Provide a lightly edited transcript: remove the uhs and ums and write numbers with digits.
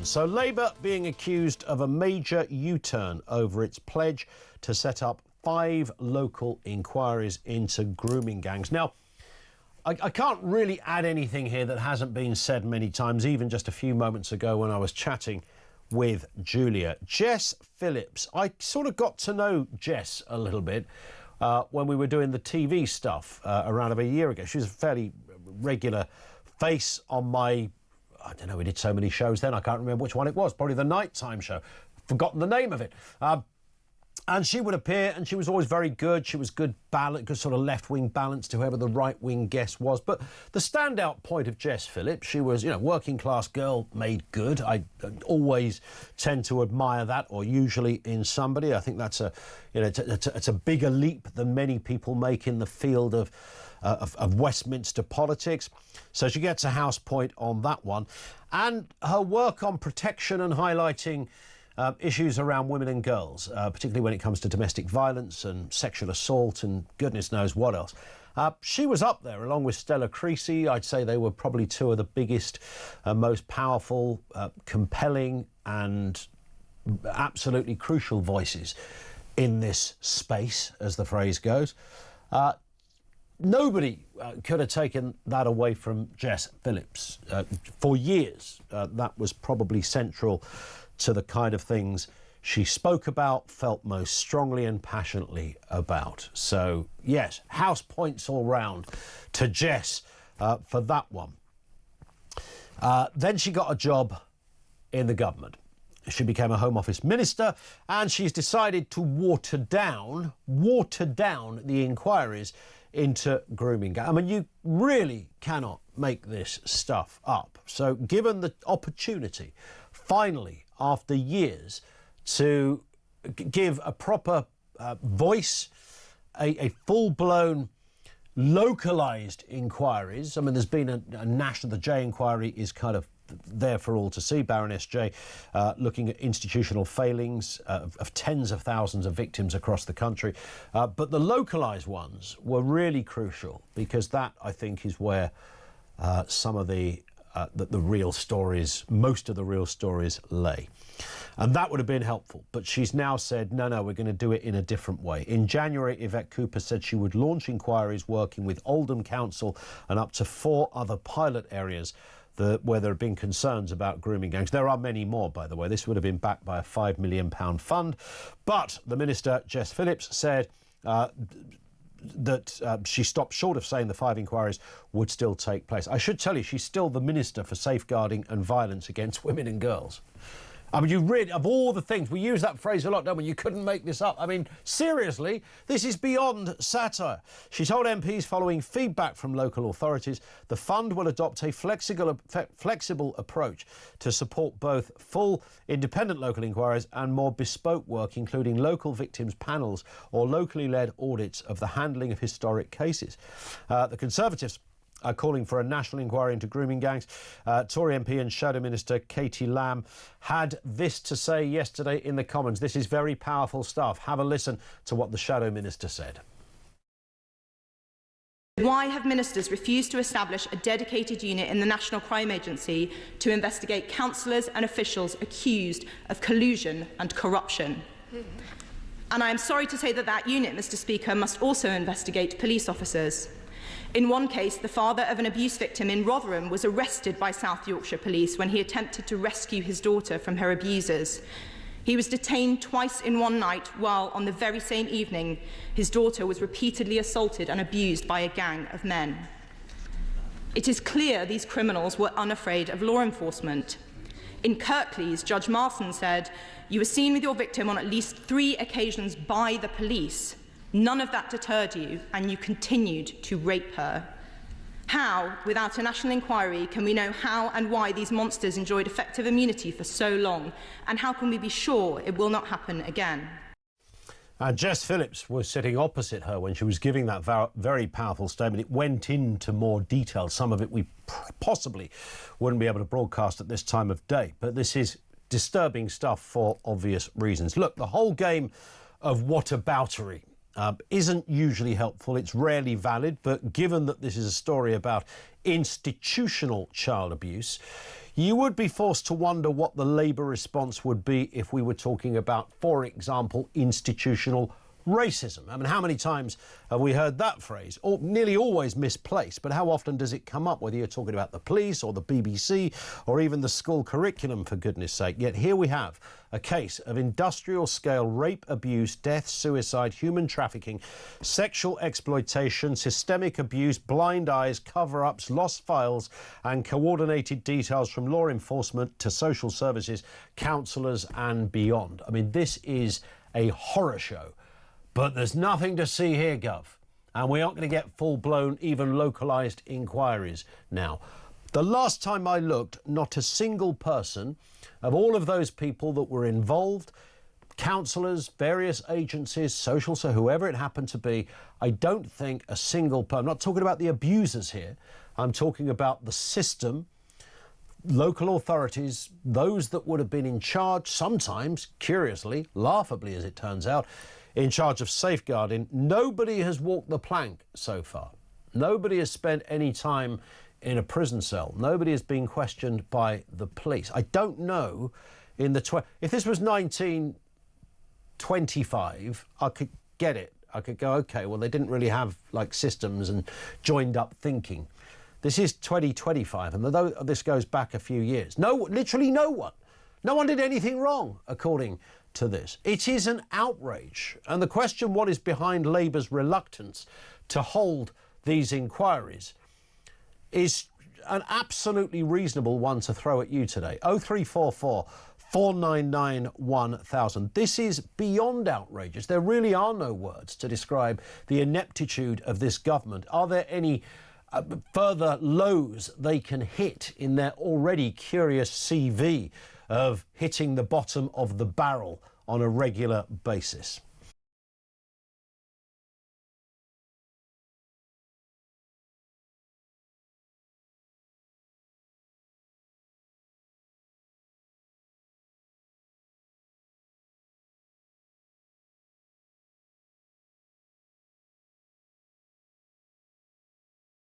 headlines. So Labour being accused of a major U-turn over its pledge to set up 5 local inquiries into grooming gangs. Now, I can't really add anything here that hasn't been said many times, even just a few moments ago when I was chatting with Julia. Jess Phillips, I sort of got to know Jess a little bit when we were doing the TV stuff around about a year ago. She was a fairly regular face on my, I don't know, we did so many shows then, I can't remember which one it was, probably the nighttime show. Forgotten the name of it. And she would appear, and she was always very good. She was good sort of left-wing balance to whoever the right-wing guest was. But the standout point of Jess Phillips, she was, working-class girl made good. I always tend to admire that, or usually in somebody. I think that's it's a bigger leap than many people make in the field of Westminster politics. So she gets a house point on that one. And her work on protection and highlighting issues around women and girls, particularly when it comes to domestic violence and sexual assault and goodness knows what else. She was up there along with Stella Creasy. I'd say they were probably two of the biggest, most powerful, compelling and absolutely crucial voices in this space, as the phrase goes. Nobody could have taken that away from Jess Phillips. For years, that was probably central to the kind of things she spoke about, felt most strongly and passionately about. So, yes, house points all round to Jess for that one. Then she got a job in the government. She became a Home Office minister, and she's decided to water down the inquiries into grooming. I mean, you really cannot make this stuff up. So given the opportunity, finally, after years, to give a proper voice, a full-blown localised inquiries. I mean, there's been a national, the J inquiry is kind of there for all to see. Baroness J looking at institutional failings of tens of thousands of victims across the country. But the localised ones were really crucial, because that, I think, is where some of the real stories, most of the real stories lay. And that would have been helpful. But she's now said, no, we're going to do it in a different way. In January, Yvette Cooper said she would launch inquiries working with Oldham Council and up to 4 other pilot areas where there have been concerns about grooming gangs. There are many more, by the way. This would have been backed by a £5 million fund. But the Minister, Jess Phillips, said that she stopped short of saying the 5 inquiries would still take place. I should tell you, she's still the Minister for Safeguarding and Violence Against Women and Girls. I mean, you really, of all the things, we use that phrase a lot, don't we? You couldn't make this up. I mean, seriously, this is beyond satire. She told MPs following feedback from local authorities, the fund will adopt a flexible approach to support both full independent local inquiries and more bespoke work, including local victims panels or locally led audits of the handling of historic cases. The Conservatives are calling for a national inquiry into grooming gangs. Tory MP and Shadow Minister Katie Lamb had this to say yesterday in the Commons. This is very powerful stuff. Have a listen to what the Shadow Minister said. Why have ministers refused to establish a dedicated unit in the National Crime Agency to investigate councillors and officials accused of collusion and corruption? And I am sorry to say that unit, Mr. Speaker, must also investigate police officers. In one case, the father of an abuse victim in Rotherham was arrested by South Yorkshire Police when he attempted to rescue his daughter from her abusers. He was detained twice in one night, while on the very same evening, his daughter was repeatedly assaulted and abused by a gang of men. It is clear these criminals were unafraid of law enforcement. In Kirklees, Judge Marson said, "You were seen with your victim on at least 3 occasions by the police. None of that deterred you, and you continued to rape her." How, without a national inquiry, can we know how and why these monsters enjoyed effective immunity for so long? And how can we be sure it will not happen again? Jess Phillips was sitting opposite her when she was giving that very powerful statement. It went into more detail. Some of it we possibly wouldn't be able to broadcast at this time of day. But this is disturbing stuff for obvious reasons. Look, the whole game of whataboutery isn't usually helpful. It's rarely valid, but given that this is a story about institutional child abuse, you would be forced to wonder what the Labour response would be if we were talking about, for example, institutional racism. I mean, how many times have we heard that phrase? Or nearly always misplaced, but how often does it come up, whether you're talking about the police or the BBC or even the school curriculum, for goodness sake? Yet here we have a case of industrial scale rape, abuse, death, suicide, human trafficking, sexual exploitation, systemic abuse, blind eyes, cover-ups, lost files and coordinated details from law enforcement to social services, counsellors and beyond. I mean, this is a horror show. But there's nothing to see here, Gov. And we aren't going to get full-blown, even localised inquiries now. The last time I looked, not a single person of all of those people that were involved, counsellors, various agencies, social, so whoever it happened to be, I don't think a single person, I'm not talking about the abusers here, I'm talking about the system, local authorities, those that would have been in charge, sometimes, curiously, laughably as it turns out, in charge of safeguarding. Nobody has walked the plank so far. Nobody has spent any time in a prison cell. Nobody has been questioned by the police. I don't know in the... If this was 1925, I could get it. I could go, OK, well, they didn't really have, like, systems and joined up thinking. This is 2025, and although this goes back a few years, literally no one did anything wrong, according to this. It is an outrage. And the question, what is behind Labour's reluctance to hold these inquiries, is an absolutely reasonable one to throw at you today. 0344 499 1000. This is beyond outrageous. There really are no words to describe the ineptitude of this government. Are there any further lows they can hit in their already curious CV of hitting the bottom of the barrel on a regular basis?